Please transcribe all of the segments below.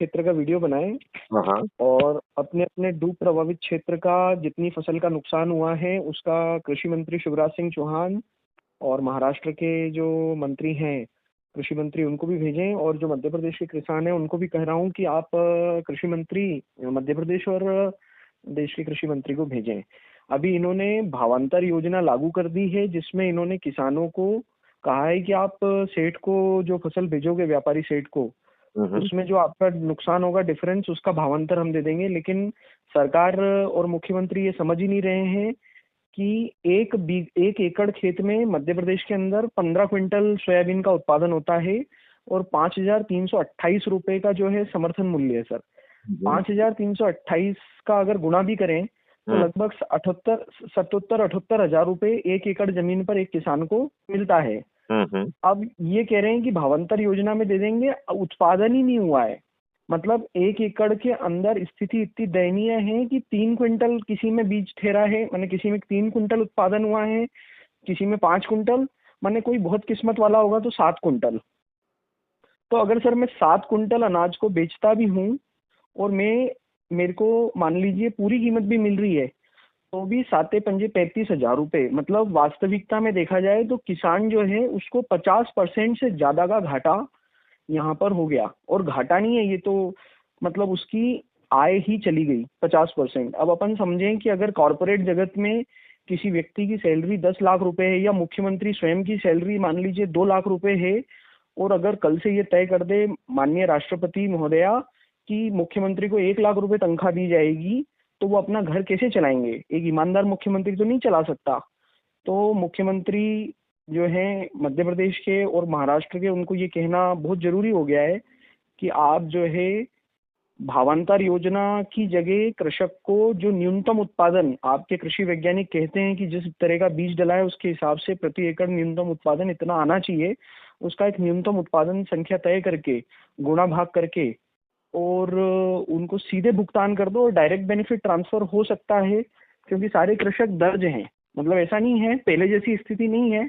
क्षेत्र का वीडियो बनाएं हाँ हाँ। और अपने अपने डूब प्रभावित क्षेत्र का जितनी फसल का नुकसान हुआ है उसका कृषि मंत्री शिवराज सिंह चौहान और महाराष्ट्र के जो मंत्री हैं कृषि मंत्री उनको भी भेजें, और जो मध्य प्रदेश के किसान हैं उनको भी कह रहा हूँ कि आप कृषि मंत्री मध्य प्रदेश और देश के कृषि मंत्री को भेजें। अभी इन्होंने भावांतर योजना लागू कर दी है जिसमें इन्होंने किसानों को कहा है कि आप सेठ को जो फसल भेजोगे, व्यापारी सेठ को, उसमें जो आपका नुकसान होगा डिफरेंस उसका भावांतर हम दे देंगे। लेकिन सरकार और मुख्यमंत्री ये समझ ही नहीं रहे हैं कि एक एकड़ खेत में मध्य प्रदेश के अंदर 15 क्विंटल सोयाबीन का उत्पादन होता है और 5,328 रुपए का जो है समर्थन मूल्य है सर। 5,328 का अगर गुणा भी करें तो लगभग 78,000 रुपए एक एकड़ जमीन पर एक किसान को मिलता है। अब ये कह रहे हैं कि भावांतर योजना में दे देंगे, उत्पादन ही नहीं हुआ है। मतलब एक एकड़ के अंदर स्थिति इतनी दयनीय है कि 3 क्विंटल किसी में बीज ठहरा है, माने किसी में 3 क्विंटल उत्पादन हुआ है, किसी में 5 क्विंटल, माने कोई बहुत किस्मत वाला होगा तो 7 क्विंटल। तो अगर सर मैं 7 क्विंटल अनाज को बेचता भी हूँ और मेरे को मान लीजिए पूरी कीमत भी मिल रही है तो भी 7 पंजे 35,000 रुपए, मतलब वास्तविकता में देखा जाए तो किसान जो है उसको 50% से ज्यादा का घाटा यहाँ पर हो गया। और घाटा नहीं है ये तो, मतलब उसकी आय ही चली गई 50%। अब अपन समझें कि अगर कॉरपोरेट जगत में किसी व्यक्ति की सैलरी 10 लाख रुपए है या मुख्यमंत्री स्वयं की सैलरी मान लीजिए 2 लाख रुपए है, और अगर कल से ये तय कर दे माननीय राष्ट्रपति महोदया कि मुख्यमंत्री को 1 लाख रुपए तनख्वाह दी जाएगी, तो वो अपना घर कैसे चलाएंगे? एक ईमानदार मुख्यमंत्री तो नहीं चला सकता। तो मुख्यमंत्री जो है मध्य प्रदेश के और महाराष्ट्र के, उनको ये कहना बहुत जरूरी हो गया है कि आप जो है भावांतर योजना की जगह कृषक को जो न्यूनतम उत्पादन, आपके कृषि वैज्ञानिक कहते हैं कि जिस तरह का बीज डला है उसके हिसाब से प्रति एकड़ न्यूनतम उत्पादन इतना आना चाहिए, उसका एक न्यूनतम उत्पादन संख्या तय करके गुणा भाग करके और उनको सीधे भुगतान कर दो और डायरेक्ट बेनिफिट ट्रांसफर हो सकता है। क्योंकि सारे कृषक दर्ज हैं, मतलब ऐसा नहीं है, पहले जैसी स्थिति नहीं है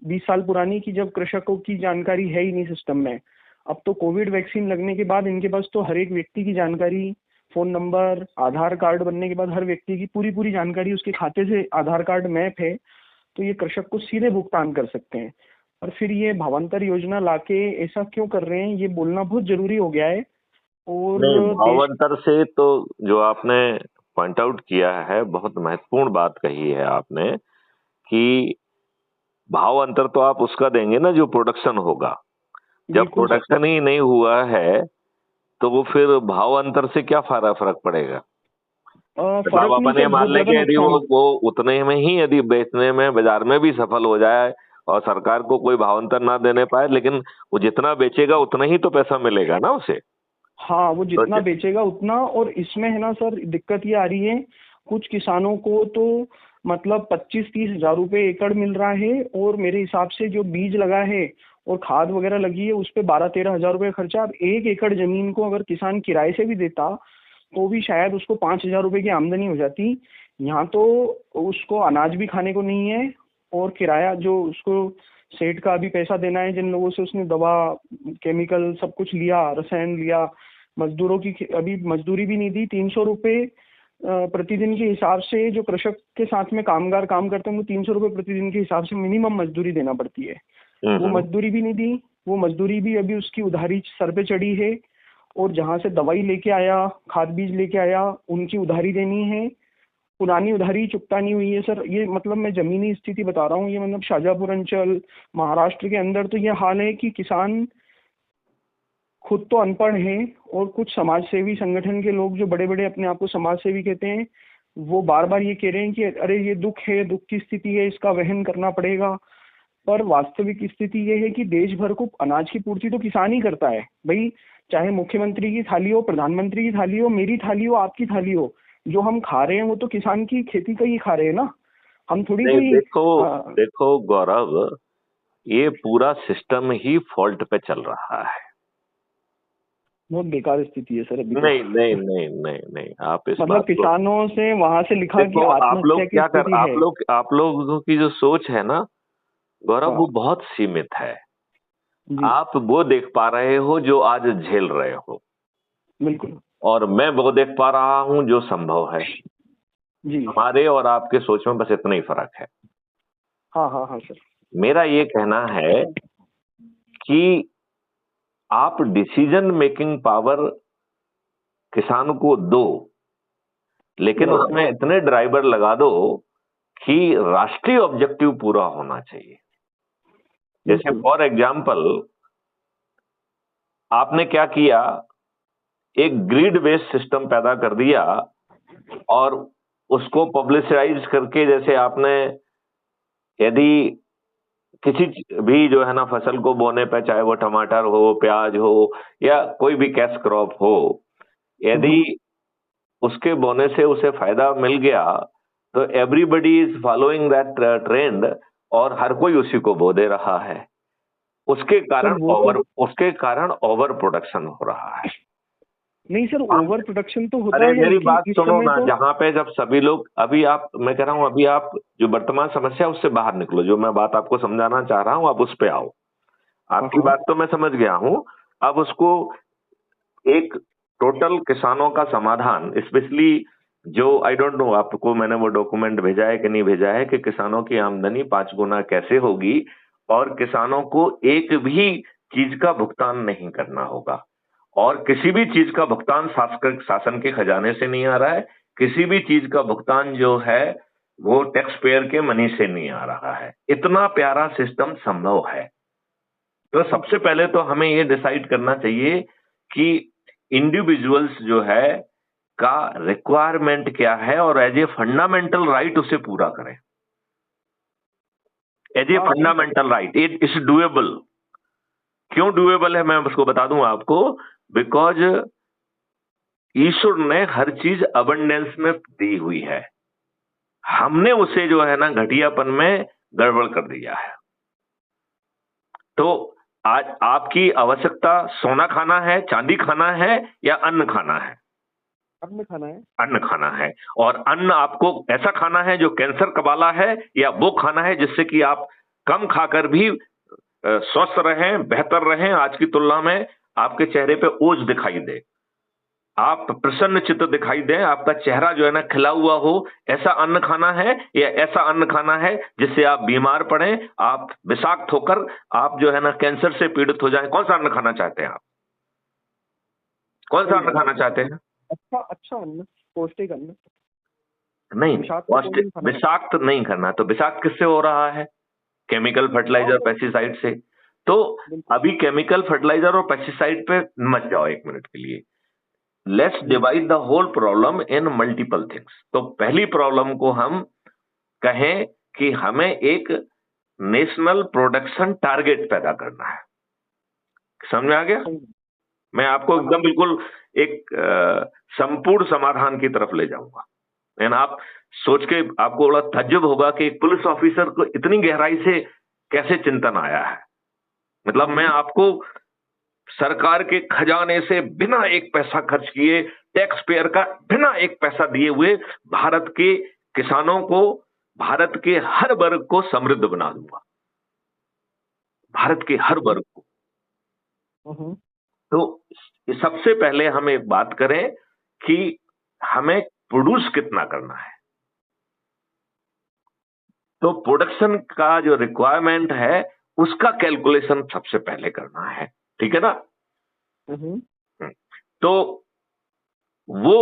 20 साल पुरानी की जब कृषकों की जानकारी है ही नहीं सिस्टम में। अब तो कोविड वैक्सीन लगने के बाद इनके पास तो हर एक व्यक्ति की जानकारी, फोन नंबर, आधार कार्ड बनने के बाद हर व्यक्ति की पूरी पूरी जानकारी उसके खाते से आधार कार्ड मैप है, तो ये कृषक को सीधे भुगतान कर सकते हैं। और फिर ये भावांतर योजना लाके ऐसा क्यों कर रहे हैं ये बोलना बहुत जरूरी हो गया है। और नहीं, भावांतर से तो जो आपने पॉइंट आउट किया है, बहुत महत्वपूर्ण बात कही है आपने कि भाव अंतर तो आप उसका देंगे ना जो प्रोडक्शन होगा। जब प्रोडक्शन ही नहीं हुआ है तो वो फिर भाव अंतर से क्या फर्क पड़ेगा? मतलब अपन ये मान लें कि यदि वो उतने में ही यदि बेचने में बाजार में भी सफल हो जाए और सरकार को कोई भावांतर ना देने पाए, लेकिन वो जितना बेचेगा उतना ही तो पैसा मिलेगा ना उसे। हाँ, वो जितना बेचेगा उतना। और इसमें है ना सर दिक्कत ये आ रही है, कुछ किसानों को तो मतलब 25-30 हजार रुपए एकड़ मिल रहा है, और मेरे हिसाब से जो बीज लगा है और खाद वगैरह लगी है उस पे 12-13 हजार रुपए खर्चा। अब 1 एकड़ जमीन को अगर किसान किराए से भी देता तो भी शायद उसको 5,000 रुपए की आमदनी हो जाती। यहाँ तो उसको अनाज भी खाने को नहीं है, और किराया जो उसको सेठ का भी पैसा देना है, जिन लोगों से उसने दवा केमिकल सब कुछ लिया, रसायन लिया, मजदूरों की अभी मजदूरी भी नहीं दी। 300 रुपए प्रतिदिन के हिसाब से जो कृषक के साथ में कामगार काम करते हैं वो 300 रुपए प्रतिदिन के हिसाब से मिनिमम मजदूरी देना पड़ती है। वो मजदूरी भी नहीं दी, वो मजदूरी भी अभी उसकी उधारी सर पे चढ़ी है। और जहां से दवाई लेके आया, खाद बीज लेके आया, उनकी उधारी देनी है, पुरानी उधारी चुकता नहीं हुई है सर। ये मतलब मैं जमीनी स्थिति बता रहा हूँ, ये मतलब शाजापुर अंचल महाराष्ट्र के अंदर तो ये हाल है कि किसान खुद तो अनपढ़ हैं, और कुछ समाज सेवी संगठन के लोग जो बड़े बड़े अपने आप को समाज सेवी कहते हैं वो बार बार ये कह रहे हैं कि अरे ये दुख है, दुख की स्थिति है, इसका वहन करना पड़ेगा। पर वास्तविक स्थिति ये है कि देश भर को अनाज की पूर्ति तो किसान ही करता है भाई। चाहे मुख्यमंत्री की थाली हो, प्रधानमंत्री की थाली हो, मेरी थाली हो, आपकी थाली हो, जो हम खा रहे हैं वो तो किसान की खेती का ही खा रहे हैं ना, हम थोड़ी कोई। देखो गौरव, ये पूरा सिस्टम ही फॉल्ट पे चल रहा है। बहुत बेकार स्थिति है सर अभी। नहीं नहीं नहीं नहीं नहीं, आप इस मतलब किसानों से वहां से लिखा कि आप लोग क्या कर, आप लोगों की जो सोच है ना गौरव, वो बहुत सीमित है। जी आप वो देख पा रहे हो जो आज झेल रहे हो, बिल्कुल। और मैं वो देख पा रहा हूं जो संभव है। जी हमारे और आपके सोच में बस इतना ही फर्क है। हाँ हाँ हाँ सर। मेरा ये कहना है कि आप डिसीजन मेकिंग पावर किसान को दो, लेकिन बिल्कुल। उसमें इतने ड्राइवर लगा दो कि राष्ट्रीय ऑब्जेक्टिव पूरा होना चाहिए। जैसे बिल्कुल। फॉर एग्जाम्पल, आपने क्या किया, एक ग्रिड बेस्ड सिस्टम पैदा कर दिया और उसको पब्लिसाइज करके, जैसे आपने यदि किसी भी जो है ना फसल को बोने पे, चाहे वो टमाटर हो, प्याज हो, या कोई भी कैश क्रॉप हो, यदि उसके बोने से उसे फायदा मिल गया तो everybody is following that trend, और हर कोई उसी को बो दे रहा है। सर वो तो उसके कारण ओवर प्रोडक्शन हो रहा है। नहीं सर, हम ओवर प्रोडक्शन तो होता अरे है मेरी लेकिन बात इस सुनो समय ना, तो जहां पे जब सभी लोग, अभी आप, मैं कह रहा हूं अभी आप जो वर्तमान समस्या है उससे बाहर निकलो, जो मैं बात आपको समझाना चाह रहा हूं आप उस पे आओ। हाँ आपकी हाँ बात तो मैं समझ गया हूं। अब उसको एक टोटल किसानों का समाधान, स्पेशली जो, आई डोंट नो आपको मैंने वो डॉक्यूमेंट भेजा है कि नहीं भेजा है, कि किसानों की आमदनी 5 गुना कैसे होगी और किसानों को एक भी चीज का भुगतान नहीं करना होगा, और किसी भी चीज का भुगतान शासन के खजाने से नहीं आ रहा है, किसी भी चीज का भुगतान जो है वो टैक्स पेयर के मनी से नहीं आ रहा है। इतना प्यारा सिस्टम संभव है। तो सबसे पहले तो हमें ये डिसाइड करना चाहिए कि इंडिविजुअल्स जो है का रिक्वायरमेंट क्या है, और एज ए फंडामेंटल राइट उसे पूरा करें। एज ए हाँ हाँ fundamental right it is doable. क्यों डुएबल है मैं उसको बता दूं आपको। बिकॉज ईश्वर ने हर चीज अबंडेंस में दी हुई है, हमने उसे जो है ना घटियापन में गड़बड़ कर दिया है। तो आज आपकी आवश्यकता सोना खाना है, चांदी खाना है, या अन्न खाना है? अन्न खाना है। अन्न खाना है। और अन्न आपको ऐसा खाना है जो कैंसर का वाला है, या वो खाना है जिससे कि आप कम खाकर भी स्वस्थ रहें, बेहतर रहें, आज की तुलना में आपके चेहरे पे ओज दिखाई दे, आप प्रसन्न चित्त दिखाई दें, आपका चेहरा जो है ना खिला हुआ हो, ऐसा अन्न खाना है, या ऐसा अन्न खाना है जिससे आप बीमार पड़े, आप विषाक्त होकर आप जो है ना कैंसर से पीड़ित हो जाएं? कौन सा अन्न खाना चाहते हैं आप? कौन सा सही अन्न बात है खाना सर। चाहते हैं? अच्छा अच्छा अन्न, पौष्टिक अन्न। नहीं, विषाक्त तो कोई पौष्टिक नहीं खाना चाहता। विषाक्त नहीं करना। तो विषाक्त किससे हो रहा है? केमिकल हाँ फर्टिलाइजर, वो पेस्टिसाइड से। तो बिल्कुल। अभी केमिकल फर्टिलाइजर और पेस्टिसाइड पे मत जाओ एक मिनट के लिए। लेट्स जी divide the whole problem in multiple things. तो पहली प्रॉब्लम को हम कहें कि हमें एक नेशनल प्रोडक्शन टारगेट पैदा करना है। समझ में आ गया? सही बात। मैं आपको हाँ हाँ एकदम बिल्कुल एक संपूर्ण समाधान की तरफ ले जाऊंगा। एंड आप सोच के आपको बड़ा ताज्जुब होगा कि एक पुलिस ऑफिसर को इतनी गहराई से कैसे चिंतन आया है। मतलब मैं आपको सरकार के खजाने से बिना एक पैसा खर्च किए, टैक्स पेयर का बिना एक पैसा दिए हुए, भारत के किसानों को, भारत के हर वर्ग को समृद्ध बना दूंगा, भारत के हर वर्ग को। हम्म, तो सबसे पहले हम एक बात करें कि हमें प्रोड्यूस कितना करना है। तो प्रोडक्शन का जो रिक्वायरमेंट है उसका कैलकुलेशन सबसे पहले करना है। ठीक है ना? हम्म, तो वो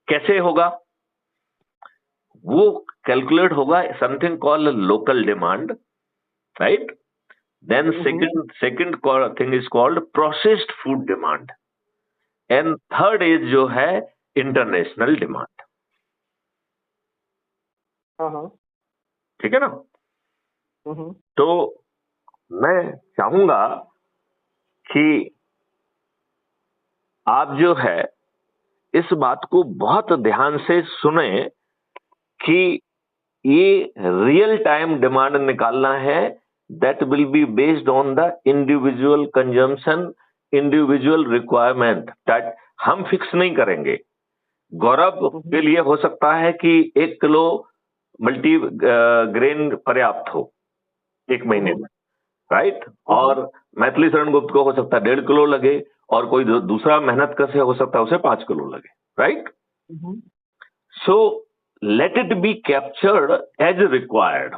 कैसे होगा? वो कैलकुलेट होगा something called local demand, right? Then hmm, second thing is called processed food demand, and third is जो है इंटरनेशनल डिमांड। हाँ हाँ ठीक है ना? हम्म, तो मैं चाहूंगा कि आप जो है इस बात को बहुत ध्यान से सुने कि ये रियल टाइम डिमांड निकालना है, that will be based on the individual consumption, individual requirement. That हम फिक्स नहीं करेंगे। गौरव के लिए हो सकता है कि 1 किलो मल्टी ग्रेन पर्याप्त हो 1 महीने में, राइट। और मैथिली शरण गुप्त को हो सकता है 1.5 किलो लगे, और कोई दूसरा मेहनत कश हो सकता है उसे 5 किलो लगे, right. So let it be captured as required.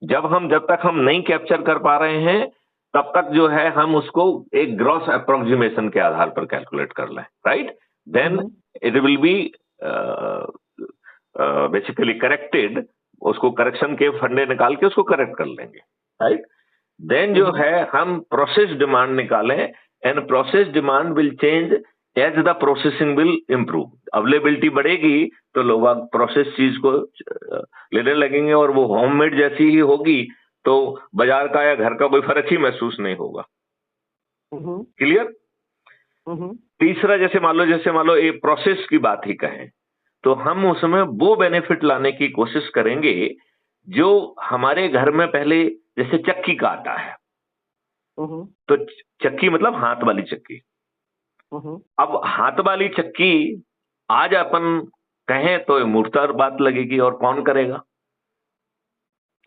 जब तक हम नहीं कैप्चर कर पा रहे हैं तब तक जो है हम उसको एक ग्रॉस अप्रोक्सीमेशन के आधार पर कैलकुलेट कर लें, right. Then it will be basically corrected, उसको करेक्शन के फंडे निकाल के उसको करेक्ट कर लेंगे, राइट। देन जो है हम प्रोसेस डिमांड निकालें, and process demand will change as the processing will improve. Availability बढ़ेगी तो लोग प्रोसेस चीज को लेने लगेंगे, और वो होममेड जैसी ही होगी तो बाजार का या घर का कोई फर्क ही महसूस नहीं होगा। क्लियर। तीसरा, जैसे मान लो ये प्रोसेस की बात ही कहें, तो हम उसमें वो बेनिफिट लाने की कोशिश करेंगे जो हमारे घर में पहले, जैसे चक्की का आता है, तो चक्की मतलब हाथ वाली चक्की। अब हाथ वाली चक्की आज अपन कहें तो मूर्खता बात लगेगी, और कौन करेगा।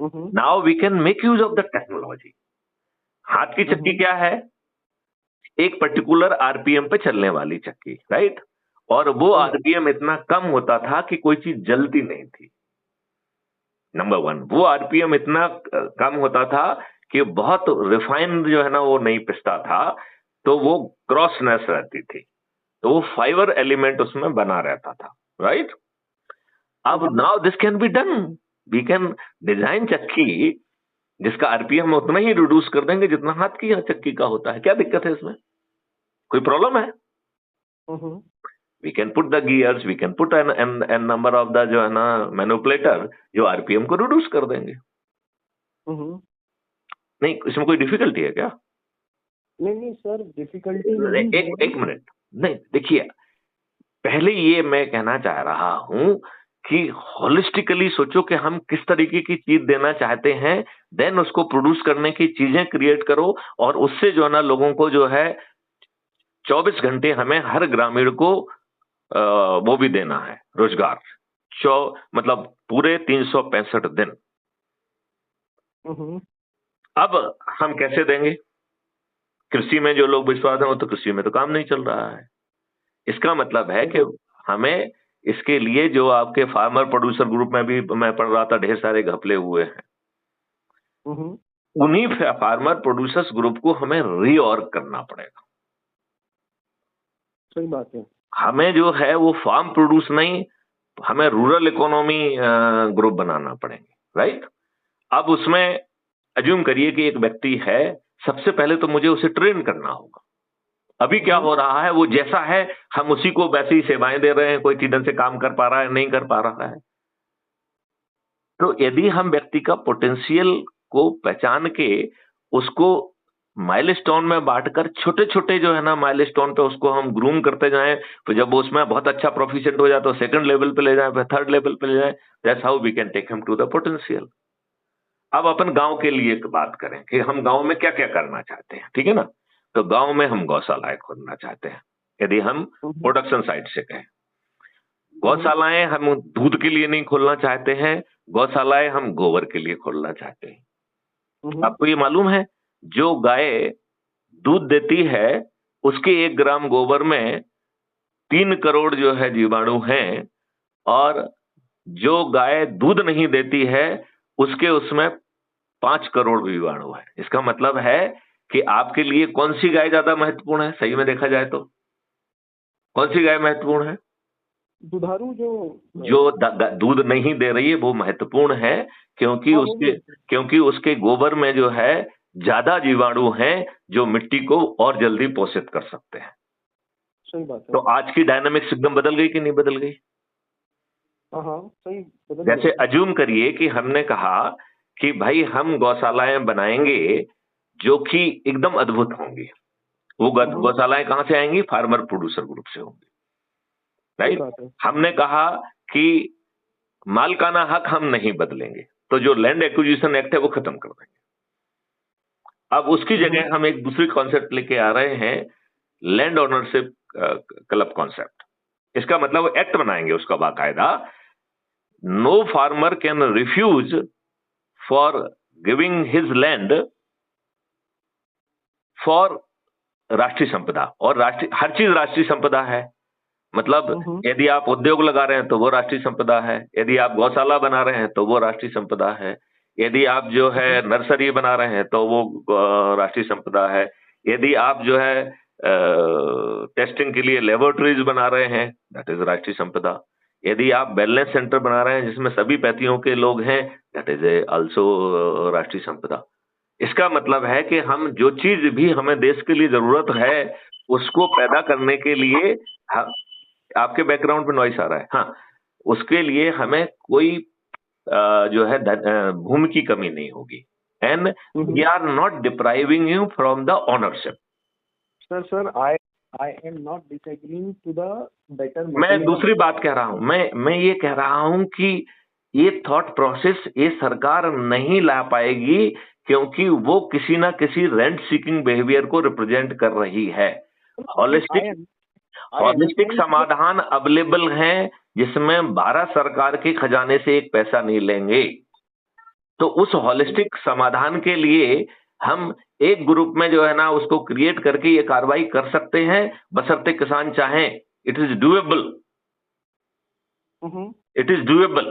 Now we can make use of the technology. हाथ की चक्की क्या है, एक पर्टिकुलर आरपीएम पे चलने वाली चक्की, राइट। और वो आरपीएम इतना कम होता था कि कोई चीज जलती नहीं थी। नंबर 1, वो आरपीएम इतना कम होता था कि बहुत रिफाइंड जो है ना वो नहीं पिसता था, तो वो क्रॉसनेस रहती थी, तो वो फाइबर एलिमेंट उसमें बना रहता था, राइट। अब now this can be done, we can design चक्की जिसका आरपीएम उतना ही रिड्यूस कर देंगे जितना हाथ की चक्की का होता है। क्या दिक्कत है इसमें, कोई प्रॉब्लम है। We can put the gears, we can put an number of the जो है ना मैनिपुलेटर, जो आरपीएम को रिड्यूस कर देंगे। नहीं, इसमें कोई डिफिकल्टी है क्या। नहीं सर, डिफिकल्टी नहीं है। एक मिनट, नहीं देखिए, पहले ये मैं कहना चाह रहा हूं कि होलिस्टिकली सोचो कि हम किस तरीके की चीज देना चाहते हैं, देन उसको प्रोड्यूस करने की चीजें क्रिएट करो, और उससे जो है ना लोगों को जो है 24 घंटे हमें हर ग्रामीण को वो भी देना है रोजगार, मतलब पूरे 365 दिन। अब हम कैसे देंगे, कृषि में जो लोग विश्वास हैं वो तो कृषि में तो काम नहीं चल रहा है। इसका मतलब है कि हमें इसके लिए जो आपके फार्मर प्रोड्यूसर ग्रुप में भी मैं पढ़ रहा था ढेर सारे घपले हुए हैं, उन्हीं फार्मर प्रोड्यूसर्स ग्रुप को हमें रीऑर्ग करना पड़ेगा। सही बात है। हमें जो है वो फार्म प्रोड्यूस नहीं, हमें रूरल इकोनॉमी ग्रुप बनाना पड़ेंगे, राइट। अब उसमें अज्यूम करिए कि एक व्यक्ति है, सबसे पहले तो मुझे उसे ट्रेन करना होगा। अभी क्या हो रहा है, वो जैसा है हम उसी को वैसी ही सेवाएं दे रहे हैं, कोई ठीक ढंग से काम कर पा रहा है नहीं कर पा रहा है। तो यदि हम व्यक्ति का पोटेंशियल को पहचान के उसको माइलस्टोन में बांटकर छोटे छोटे जो है ना माइलस्टोन पे उसको हम ग्रूम करते जाएं, तो जब उसमें बहुत अच्छा प्रोफिशिएंट हो जाए तो सेकंड लेवल पे ले जाएं, फिर थर्ड लेवल पे ले जाएं, that's how we can take him to the potential. अब अपन गांव के लिए बात करें कि हम गांव में क्या क्या करना चाहते हैं, ठीक है ना। तो गांव में हम गौशालाएं खोलना चाहते हैं, यदि हम प्रोडक्शन साइड से कहें। गौशालाएं हम दूध के लिए नहीं खोलना चाहते हैं, गौशालाएं हम गोबर के लिए खोलना चाहते हैं। आपको ये मालूम है, जो गाय दूध देती है उसके 1 ग्राम गोबर में 3 करोड़ जो है जीवाणु हैं, और जो गाय दूध नहीं देती है उसके उसमें 5 करोड़ जीवाणु है। इसका मतलब है कि आपके लिए कौन सी गाय ज्यादा महत्वपूर्ण है, सही में देखा जाए तो कौन सी गाय महत्वपूर्ण है। दुधारू जो दूध नहीं दे रही है वो महत्वपूर्ण है, क्योंकि उसके गोबर में जो है ज्यादा जीवाणु हैं जो मिट्टी को और जल्दी पोषित कर सकते हैं। सही बात है। तो आज की डायनामिक्स एकदम बदल गई कि नहीं बदल गई। सही बदल जैसे गई। अज्यूम करिए कि हमने कहा कि भाई हम गौशालाएं बनाएंगे जो कि एकदम अद्भुत होंगी। वो गौशालाएं कहां से आएंगी, फार्मर प्रोड्यूसर ग्रुप से होंगी, राइट। हमने कहा कि मालकाना हक हम नहीं बदलेंगे, तो जो लैंड एक्विजिशन एक्ट है वो खत्म कर देंगे। अब उसकी जगह हम एक दूसरी कॉन्सेप्ट लेके आ रहे हैं, लैंड ओनरशिप क्लब कॉन्सेप्ट। इसका मतलब एक्ट बनाएंगे उसका बाकायदा, no farmer can refuse for giving his land for राष्ट्रीय संपदा, और हर चीज राष्ट्रीय संपदा है। मतलब यदि आप उद्योग लगा रहे हैं तो वो राष्ट्रीय संपदा है, यदि आप गौशाला बना रहे हैं तो वो राष्ट्रीय संपदा है, यदि आप जो है नर्सरी बना रहे हैं तो वो राष्ट्रीय संपदा है, यदि आप जो है टेस्टिंग के लिए लेबोरेटरीज बना रहे हैं दैट इज राष्ट्रीय संपदा, यदि आप वेलनेस सेंटर बना रहे हैं जिसमें सभी पैथियों के लोग हैं दैट इज आल्सो राष्ट्रीय संपदा। इसका मतलब है कि हम जो चीज भी हमें देश के लिए जरूरत है उसको पैदा करने के लिए, आपके बैकग्राउंड में नॉइस आ रहा है, हाँ, उसके लिए हमें कोई जो है भूमि की कमी नहीं होगी। And we are not depriving you from the ownership. Sir I am not disagreeing to the better. मैं दूसरी बात कह रहा हूं, मैं ये कह रहा हूं कि ये थॉट प्रोसेस ये सरकार नहीं ला पाएगी क्योंकि वो किसी ना किसी रेंट सीकिंग बिहेवियर को रिप्रेजेंट कर रही है। हॉलिस्टिक समाधान अवेलेबल हैं जिसमें भारत सरकार के खजाने से एक पैसा नहीं लेंगे। तो उस हॉलिस्टिक समाधान के लिए हम एक ग्रुप में जो है ना उसको क्रिएट करके ये कार्रवाई कर सकते हैं बशर्ते किसान चाहें। It is doable, it is doable.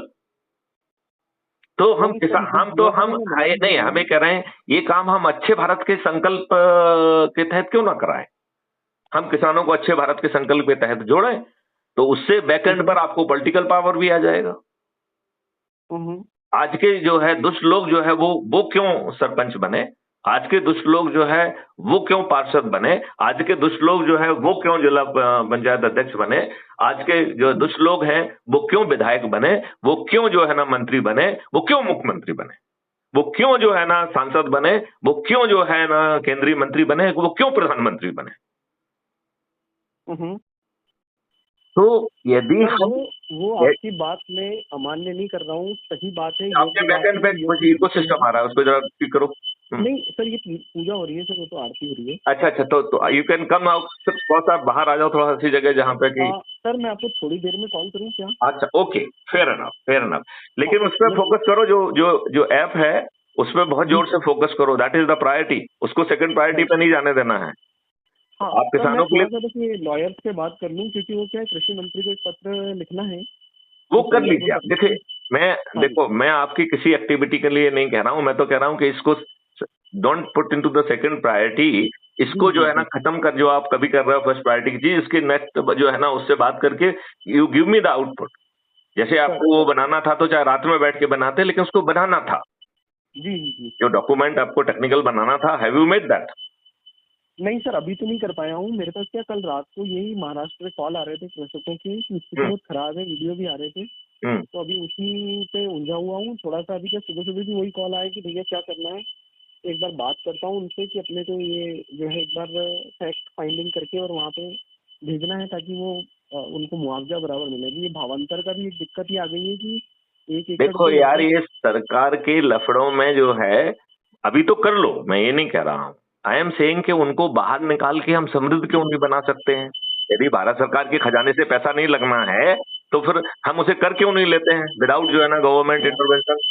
तो हम नहीं, हमें कह रहे हैं ये काम हम अच्छे भारत के संकल्प के तहत क्यों ना कराएं। हम किसानों को अच्छे भारत के संकल्प के तहत जोड़ें तो उससे बैकएंड पर आपको पॉलिटिकल पावर भी आ जाएगा। आज के जो है दुष्ट लोग जो है वो क्यों सरपंच बने, आज के दुष्ट लोग जो है वो क्यों पार्षद बने, आज के दुष्ट लोग जो है वो क्यों जिला पंचायत अध्यक्ष बने, आज के जो दुष्ट लोग हैं वो क्यों विधायक बने, वो क्यों जो है ना मंत्री बने, वो क्यों मुख्यमंत्री बने, वो क्यों जो है ना सांसद बने, वो क्यों जो है ना केंद्रीय मंत्री बने, वो क्यों प्रधानमंत्री बने। तो यदि हम वो आपकी बात में अमान्य नहीं कर रहा हूँ, सही बात है। आपके बैकएंड पे कुछ इकोसिस्टम आ रहा है उसको जरा ठीक करो। नहीं सर, ये पूजा हो रही है सर, वो तो आरती हो रही है। अच्छा, तो you can come out sir, थोड़ा सा बाहर आ जाओ, थोड़ा ऐसी जगह जहाँ पे कि सर मैं आपको थोड़ी देर में कॉल करूँ क्या? अच्छा ओके, फेयर एनफ। लेकिन उस पर फोकस करो, जो ऐप है उस पर बहुत जोर से फोकस करो, दैट इज द प्रायोरिटी। उसको सेकंड प्रायोरिटी पे नहीं जाने देना है। हाँ, आप किसानों के लिए लॉयर से बात कर लूँ क्योंकि वो क्या है, कृषि मंत्री को एक पत्र लिखना है, वो कर लीजिए आप। देखो मैं आपकी किसी एक्टिविटी के लिए नहीं कह रहा हूँ, मैं तो कह रहा हूँ कि इसको don't put into the second priority. इसको जो है ना खत्म कर, जो आप कभी कर रहे हो फर्स्ट प्रायोरिटी की चीज, इसके नेक्स्ट जो है ना उससे बात करके you give me the output. जैसे आपको वो बनाना था तो चाहे रात में बैठ के बनाते, लेकिन उसको बनाना था। जी। जो डॉक्यूमेंट आपको टेक्निकल बनाना था, हैव यू मेड दैट? नहीं सर, अभी तो नहीं कर पाया हूँ। मेरे पास क्या कल रात को यही महाराष्ट्र से कॉल आ रहे थे कृषकों की, स्थिति बहुत खराब है, वीडियो भी आ रहे थे। तो अभी उसी पे उलझा हुआ हूँ थोड़ा सा। अभी क्या सुबह भी वही कॉल आया कि भैया क्या करना है, एक बार बात करता हूँ उनसे कि अपने को ये जो है एक बार फैक्ट फाइंडिंग करके और वहाँ पे भेजना है ताकि वो उनको मुआवजा बराबर मिलेगी। ये भावांतर का भी एक दिक्कत ही आ गई है कि एक एकड़। देखो यार, ये सरकार के लफड़ों में जो है, अभी तो कर लो, मैं ये नहीं कह रहा हूँ। आई एम सेइंग कि उनको बाहर निकाल के हम समृद्ध क्यों नहीं बना सकते हैं? यदि भारत सरकार के खजाने से पैसा नहीं लगना है तो फिर हम उसे कर क्यों नहीं लेते हैं विदाउट जो है ना गवर्नमेंट इंटरवेंशन।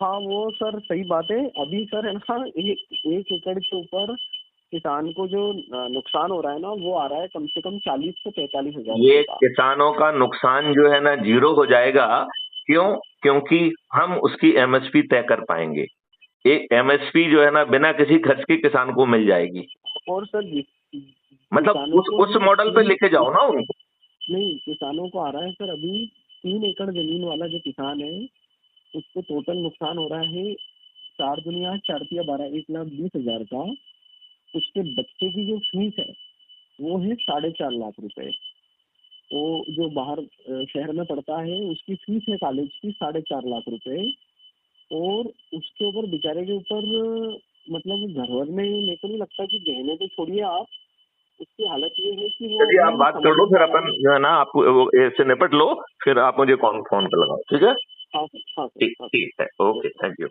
हाँ वो सर सही बात है। अभी सर है ना एक एकड़ के ऊपर किसान को जो नुकसान हो रहा है ना, वो आ रहा है कम से कम 40 से 45 हजार। ये किसानों का नुकसान जो है ना जीरो हो जाएगा। क्यों? क्योंकि हम उसकी एमएसपी तय कर पाएंगे। एक एमएसपी जो है ना बिना किसी खर्च के किसान को मिल जाएगी। और सर मतलब उस मॉडल पे लेके जाओ ना उनको। नहीं, किसानों को आ रहा है सर, अभी 3 एकड़ जमीन वाला जो किसान है उसको टोटल नुकसान हो रहा है 4 दुनिया 4 या 12 1,20,000 का। उसके बच्चे की जो फीस है वो है 4.5 लाख रुपए। तो जो बाहर शहर में पढ़ता है उसकी फीस है कॉलेज की 4.5 लाख रुपए। और उसके ऊपर बेचारे के ऊपर मतलब घर वर में मेरे को नहीं लगता कि गहने तो छोड़िए आप, उसकी हालत ये है कि वो, चलिए आप बात कर लो, फिर अपन जो है ना आप इससे निपट लो, फिर आप मुझे फोन पे लगाओ, ठीक है? हाँ ठीक है, ओके, थैंक यू।